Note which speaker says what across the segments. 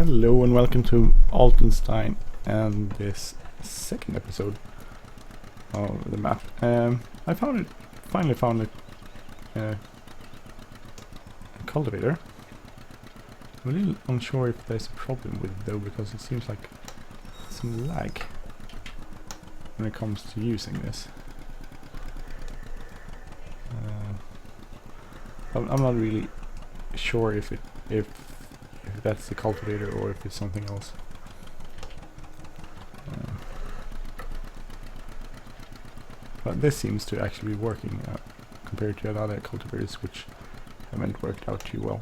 Speaker 1: Hello and welcome to Altenstein and this second episode of the map. I finally found a cultivator. I'm a little unsure if there's a problem with it though, because it seems like some lag when it comes to using this. I'm not really sure if that's the cultivator or if it's something else. But this seems to actually be working compared to other cultivators which haven't worked out too well.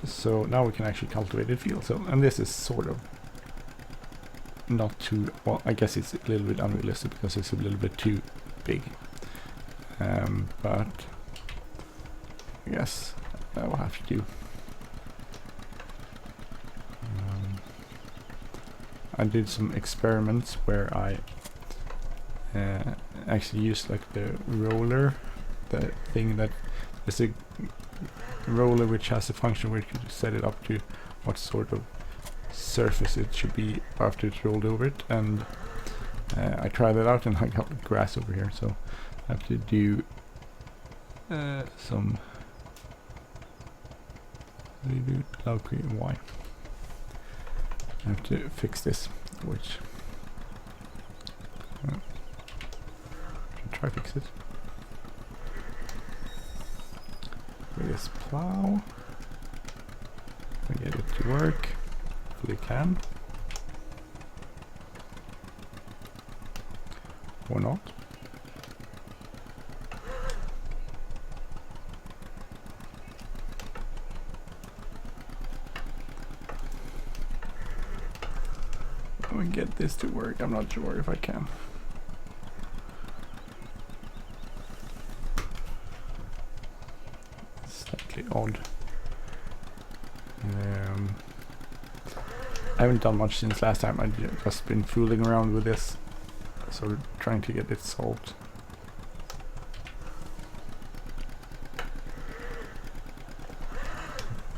Speaker 1: So now we can actually cultivate the field. And this is sort of not too, well, I guess it's a little bit unrealistic because it's a little bit too big. But I guess that will have to do. I did some experiments where I actually used like the roller, the thing that is a roller which has a function where you can set it up to what sort of surface it should be after it's rolled over it, and I tried that out and I got grass over here, so I have to do some Plow create Y. I have to fix this, which should try fix it with this plow. I get it to work. Hopefully can. Or not. Let me get this to work. I'm not sure if I can. Slightly odd. I haven't done much since last time. I've just been fooling around with this, sort of trying to get it solved.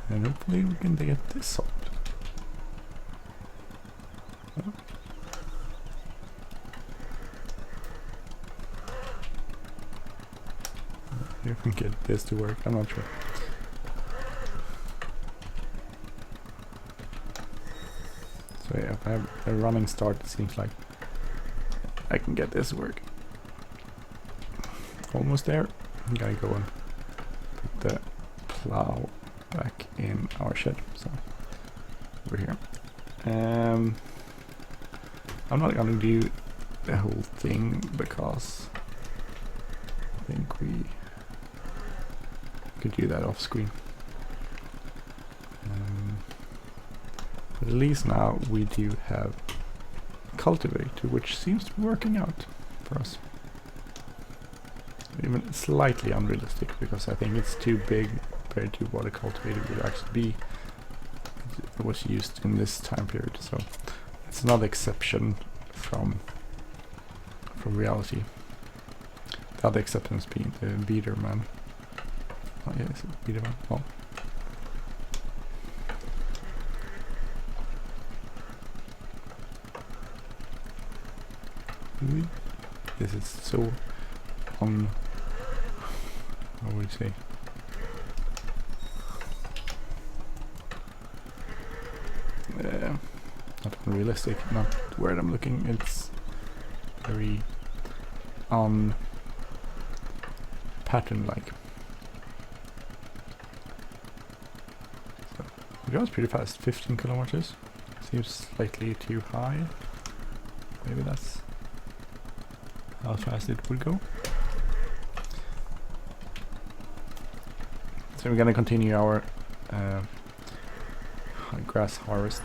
Speaker 1: And hopefully we can get this solved. If we can get this to work, I'm not sure. So yeah, if I have a running start, it seems like I can get this to work. Almost there. I'm gonna go and put the plow back in our shed. So over here. I'm not gonna do the whole thing because I think we could do that off screen. But at least now we do have Cultivator, which seems to be working out for us. Even slightly unrealistic because I think it's too big compared to what a cultivator would actually be. It was used in this time period, so it's another exception from reality. The other exceptions being the beater man. Oh yeah, it's a beater man. Oh. This is so how would you say? Not unrealistic, not the word I'm looking. It's very pattern-like. So it goes pretty fast. 15 kilometers. Seems slightly too high. Maybe that's how fast it would go. So we're gonna continue our grass harvest.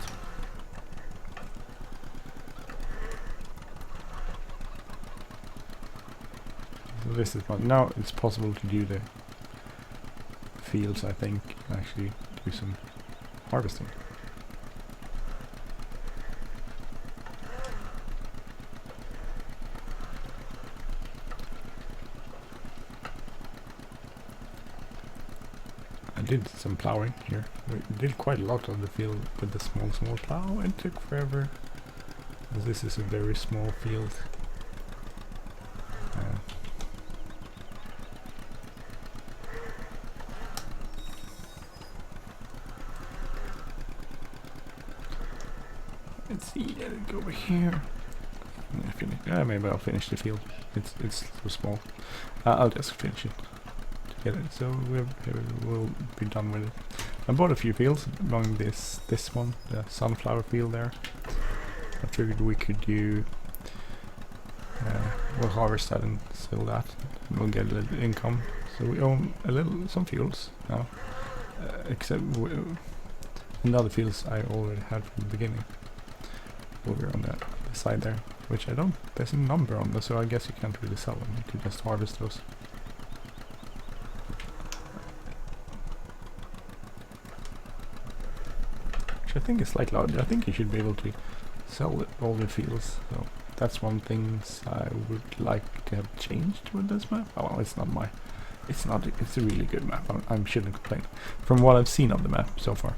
Speaker 1: So this is what now it's possible to do the fields, I think, actually do some harvesting. did some plowing here. We did quite a lot of the field with the small plow. It took forever. This is a very small field. Let's see, go over here. Maybe I'll finish the field. It's so small. I'll just finish it together. So we'll be done with it. I bought a few fields along this one, the sunflower field there. I figured we could do. We'll harvest that and sell that. And we'll get a little income. So we own some fields now, except another fields I already had from the beginning. Over on the side there, which I don't. There's a number on them, so I guess you can't really sell them. You can just harvest those. Which I think is slightly odd. I think you should be able to sell all the fields. So that's one thing I would like to have changed with this map. Oh, well, it's not my. It's not. It's a really good map. I shouldn't complain. From what I've seen of the map so far.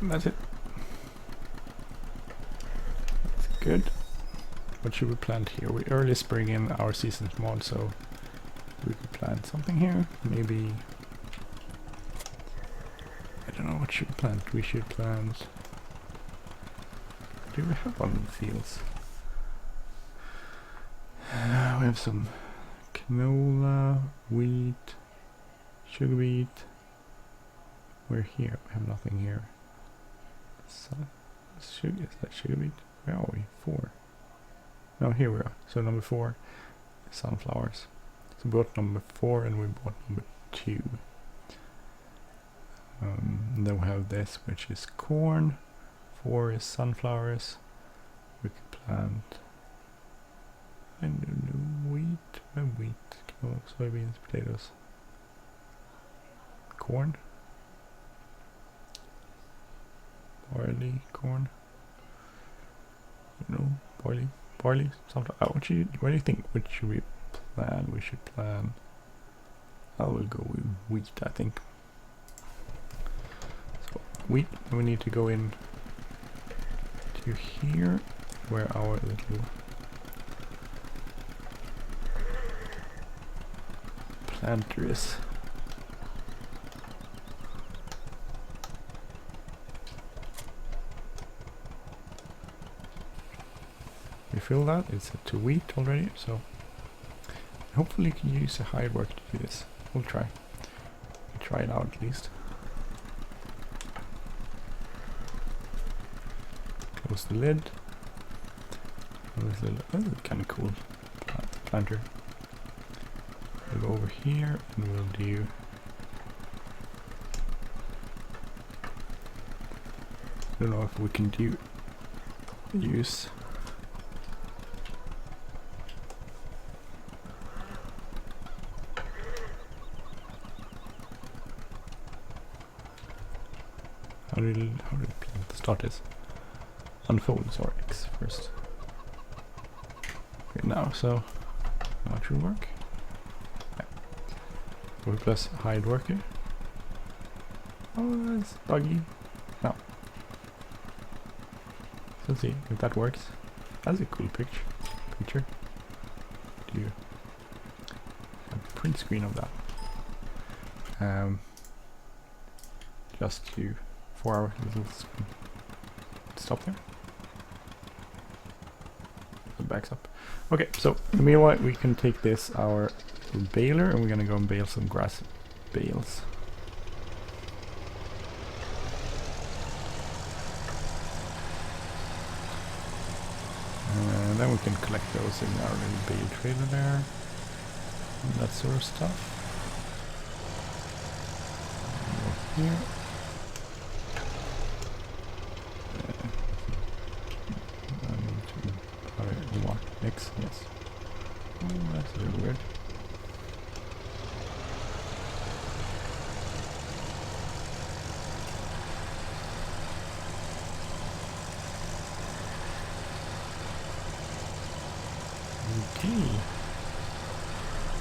Speaker 1: That's it. That's good. What should we plant here? We early spring in our season's mod, so we could plant something here. Maybe. I don't know what should we plant. We should plant. Do we have one in the fields? We have some canola, wheat, sugar beet. We're here. We have nothing here. So, is that sugar beet? Where are we? 4. No, here we are. So number 4 is sunflowers. So we bought number 4 and we bought number 2. And then we have this, which is corn. 4 is sunflowers. We could plant. I don't know, wheat. Canola, soybeans, potatoes. Corn. Barley, corn. No, barley, something. What do you think? What should we plan? We should plan. I will go with wheat, I think. So wheat. We need to go in to here, where our little planter is. Fill that, it's set to wheat already, so hopefully you can use a hide work to do this. We'll try. We'll try it out at least. Close the lid. This little, oh, kind of cool planter. We'll go over here and we'll do. I don't know if we can use. How did plant start this? Unfold, sorry, X first. Okay, now, so that should work. Yeah. We plus hide worker. Oh, that's buggy. No. So let's see if that works. That's a cool picture. Do you have a print screen of that? Just to. For our little stop there. It backs up. Okay, so meanwhile we can take this our baler and we're gonna go and bale some grass bales. And then we can collect those in our little bale trailer there. And that sort of stuff. And go here. X, yes. Oh, that's a little weird. Okay.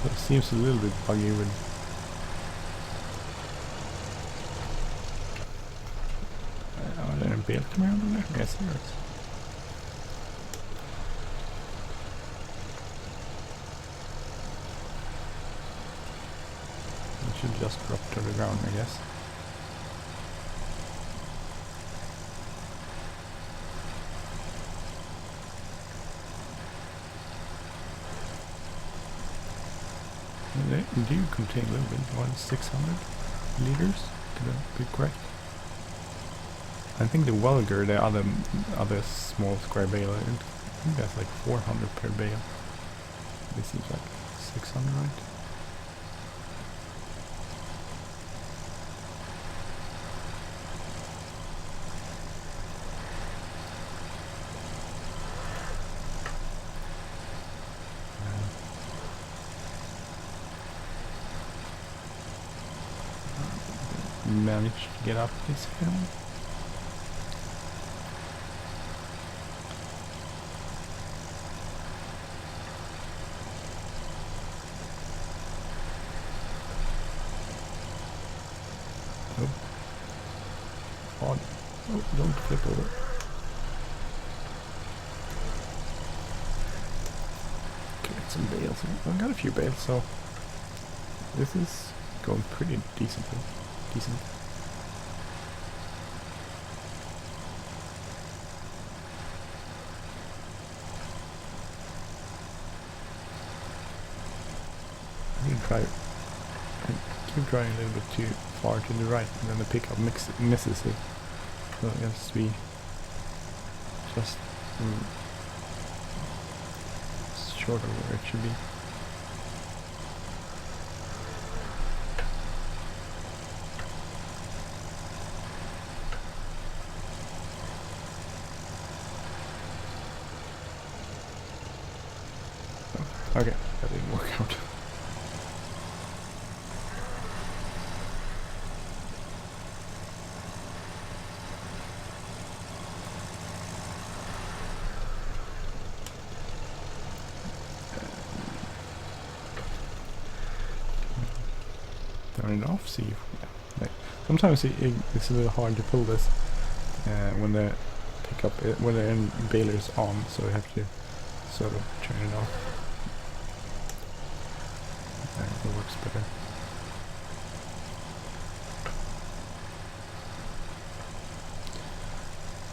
Speaker 1: It seems a little bit buggy with... Are there any bales coming out of there? Yes, there is. It should just drop to the ground, I guess. They do contain a little bit, 600 liters, to be correct. I think the Welger, the other small square bale, I think that's like 400 per bale. This seems like 600, right? Managed to get up this hill. Oh. Oh, don't flip over. Okay, get some bales here. I've got a few bales, so this is going pretty decently. Decent. I keep driving a little bit too far to the right, and then the pickup misses it. So it has to be just short of where it should be. Oh, okay, that didn't work out. Turn it off, see if, like, sometimes it's a little hard to pull this when the pickup when the baler's on, so you have to sort of turn it off. It works better.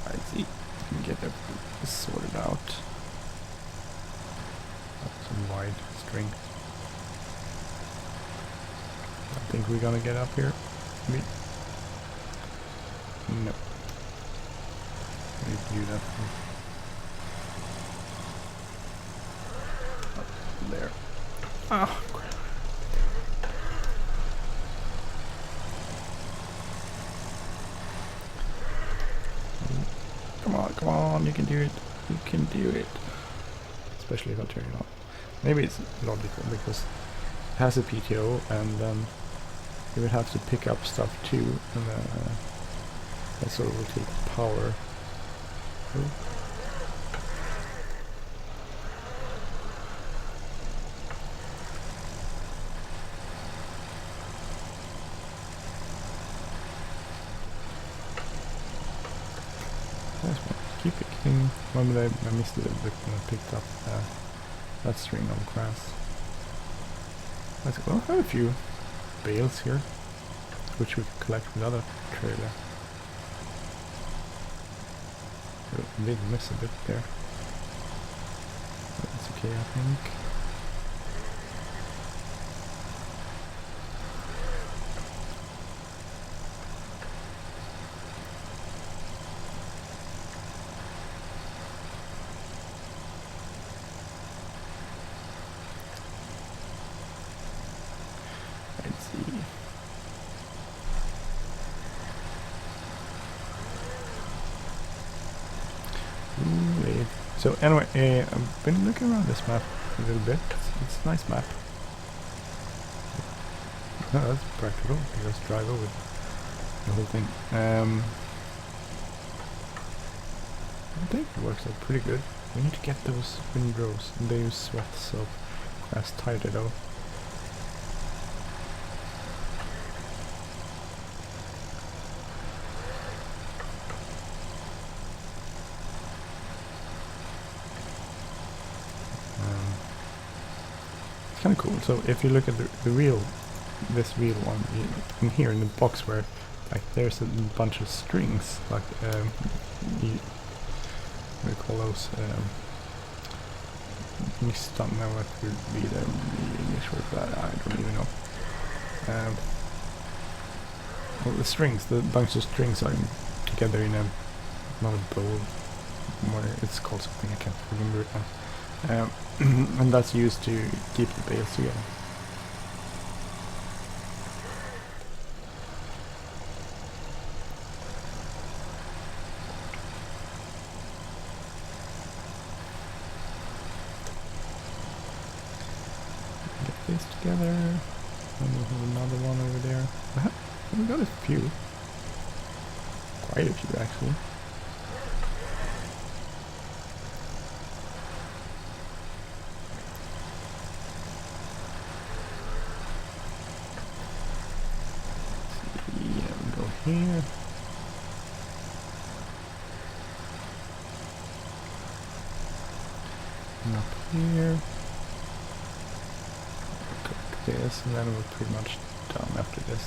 Speaker 1: I see. Can get this sorted out. Some wide string. I think we're gonna get up here. No. We need to do that. Up there. Oh, crap. Come on, you can do it. You can do it. Especially if I turn it on. Maybe it's logical because it has a PTO, and then you would have to pick up stuff too, and that sort of will take power. Oh. Keep picking. Maybe I missed a little bit when I picked up that string of grass. Let's go. I have a few bales here, which we can collect with other trailer. I did miss a bit there. But that's okay, I think. So anyway, I've been looking around this map a little bit. It's a nice map. Oh, that's practical. You just drive over the whole thing. I think it works out pretty good. We need to get those windrows. They use swaths of grass tighter though. It's kind of cool. So if you look at the real, this real one, in here in the box where like there's a bunch of strings, like what do you call those? I don't know what would be the English word for that. I don't even know. Well, the strings, the bunch of strings are together in a not a bowl. More, it's called something, I can't remember it now. And that's used to keep the bales together. Get this together, and we'll have another one over there. We got a few. Quite a few actually. Here. And up here. Collect this, and then we're pretty much done after this.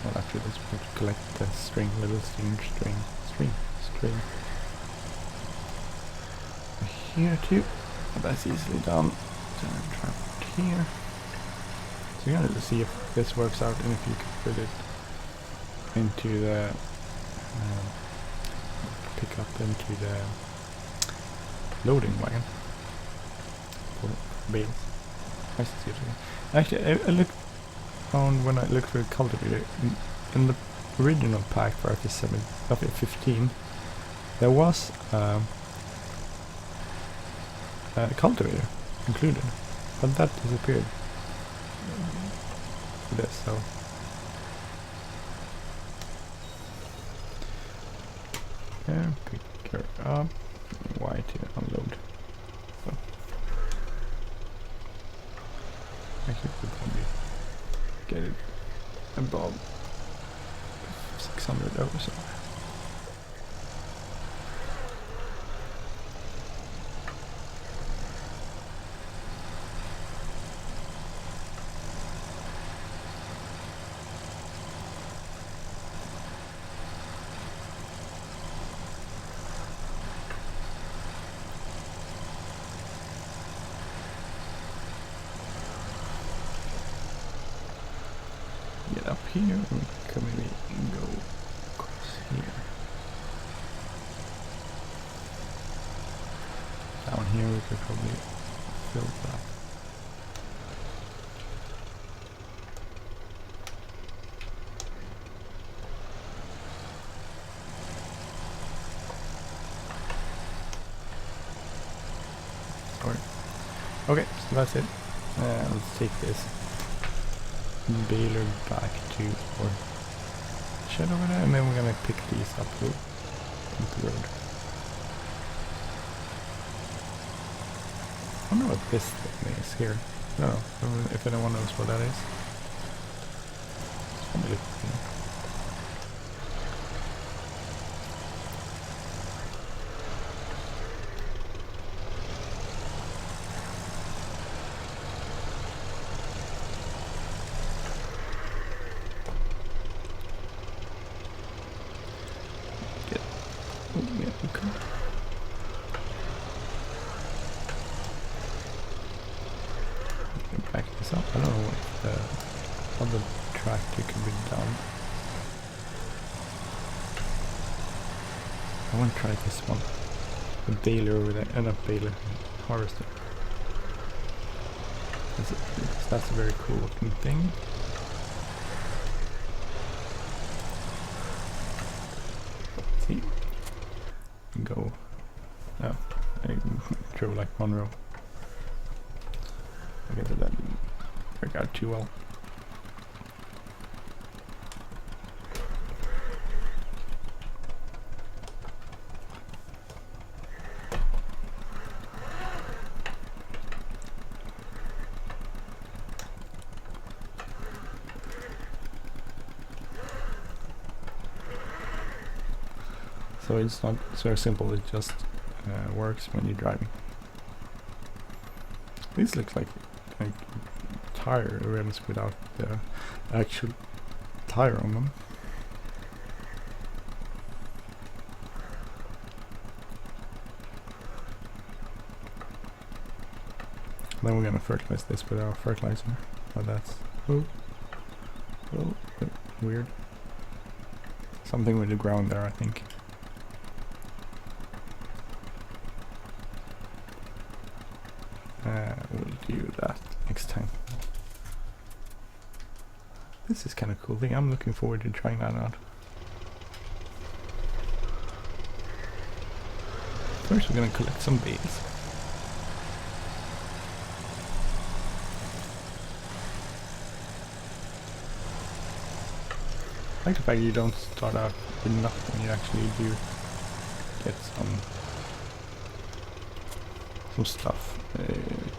Speaker 1: Well, after this we have to collect the string, little string. Here too. That's easily done. So I'm trapped here. So we're gonna see if this works out and if you can put it into the pick up into the loading wagon for bales. Nice to see it again. Actually, I looked on when I looked for a cultivator in the original pack for FA15. There was a cultivator included, but that disappeared. For this, so. Yeah, pick her up. Y to unload. So I should probably get it above 600 over so. Up here, we can maybe go across here. Down here we could probably fill that. Sorry. Okay, so that's it. Let's take this baler back to our shed over there, and then we're gonna pick these up into the road. I don't know what this thing is here. No, I don't know if anyone knows what that is. It's funny looking. Back this up. I don't know if the other tractor can be done. I want to try this one. The baler over there, not baler, harvester. That's a very cool looking thing. Let's see. Go. Oh, I drove like one row. I guess that didn't work out too well. So it's not so simple, it just works when you're driving. These looks like tire rims without the actual tire on them. Then we're gonna fertilize this with our fertilizer. But that's weird. Something with the ground there, I think. We'll do that next time. This is kind of cool thing. I'm looking forward to trying that out. First, we're gonna collect some bales. I like the fact you don't start out with nothing, you actually do get some stuff.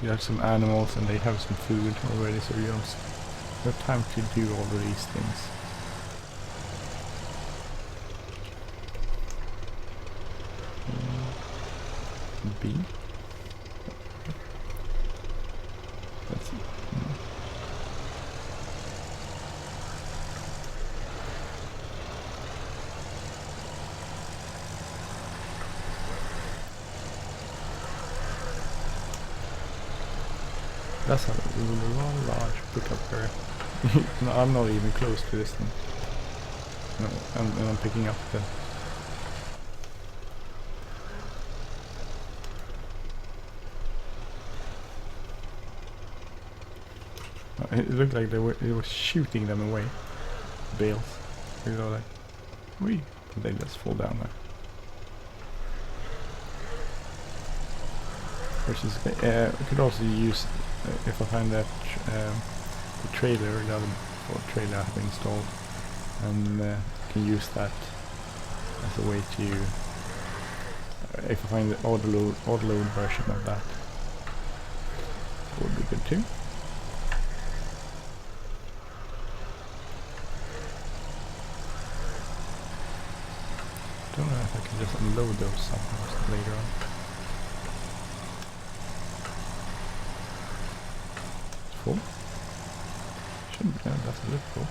Speaker 1: You have some animals and they have some food already, so you don't have time to do all of these things. Bee? Let's see. That's a large pickup area. No, I'm not even close to this thing. No, I'm picking up the... It looked like it was shooting them away. Bales. You know, like... Whee! But they just fall down there. Which is... I could also use... if I find that the trailer, the other trailer I have installed, and can use that as a way to, if I find the auto load version of that, would be good too. Don't know if I can just unload those somehow later on. Full? Shouldn't, yeah, doesn't look full.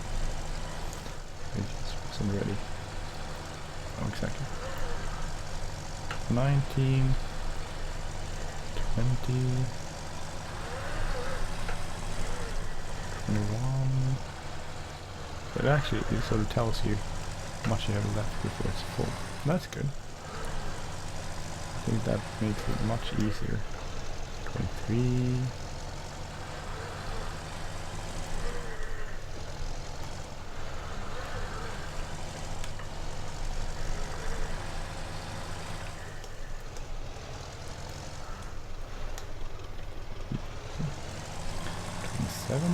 Speaker 1: It just wasn't ready. Oh, exactly. 19, 20, 21. But actually, it sort of tells you how much you have left before it's full. That's good. I think that makes it much easier. 23.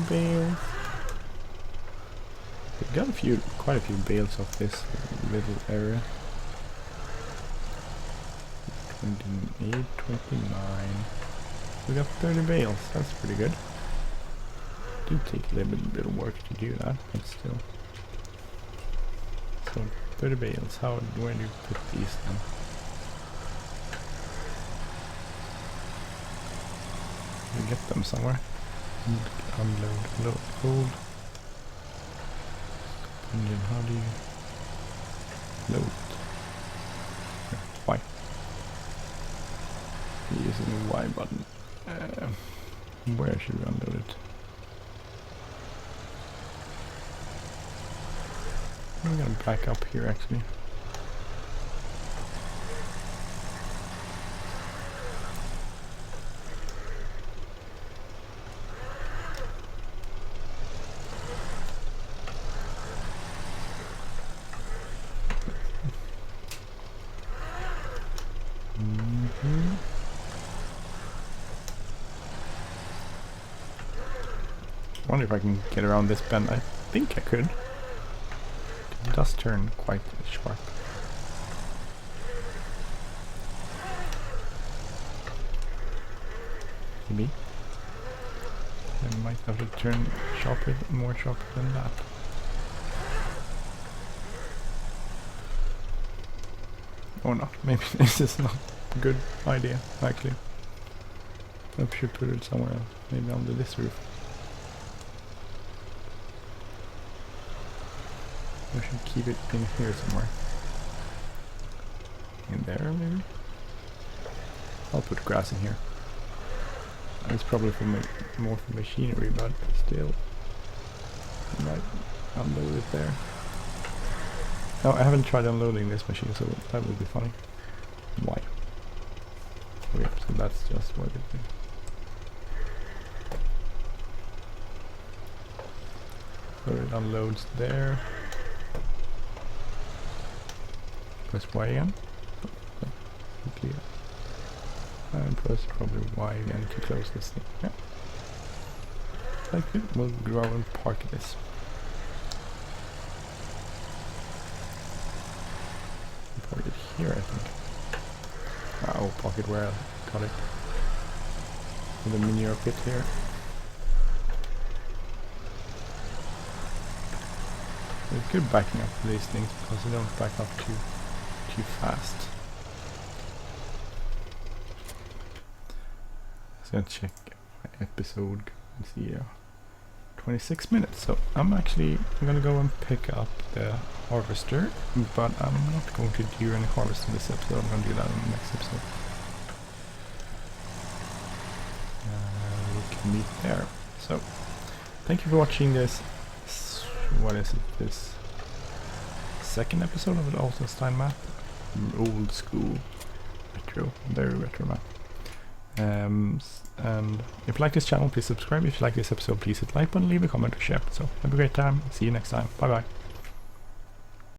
Speaker 1: Bales. We've got quite a few bales of this little area. 28, 29. We got 30 bales. That's pretty good. Did take a little bit of work to do that, but still. So 30 bales. Where do you put these then? You get them somewhere. Unload, hold. Engine, how do you load it? Y. Using the Y button. Where should we unload it? I'm gonna back up here actually. I wonder if I can get around this bend. I think I could. It does turn quite sharp. Maybe. I might have to turn more sharper than that. Or not. Maybe this is not a good idea, actually. I should put it somewhere else. Maybe under this roof. I should keep it in here somewhere. In there, maybe? I'll put grass in here. It's probably for more for machinery, but still. I might unload it there. No, I haven't tried unloading this machine, so that would be funny. Why? Oh yeah, so that's just what it is. So it unloads there. Press Y again. Clear. And press probably Y again to close this thing. Yeah. Like it. We'll go and park this. Park it here, I think. I'll park it where I got it. With a manure pit here. It's good backing up these things because they don't back up too fast. Just gonna check my episode and see 26 minutes. So I'm gonna go and pick up the harvester, but I'm not going to do any harvest in this episode. I'm gonna do that in the next episode. We can meet there. So thank you for watching this. What is it? This second episode of the Altenstein map. Old school retro, very retro map. And if you like this channel, please subscribe. If you like this episode, please hit like button, leave a comment or share. So have a great time. See you next time. Bye bye.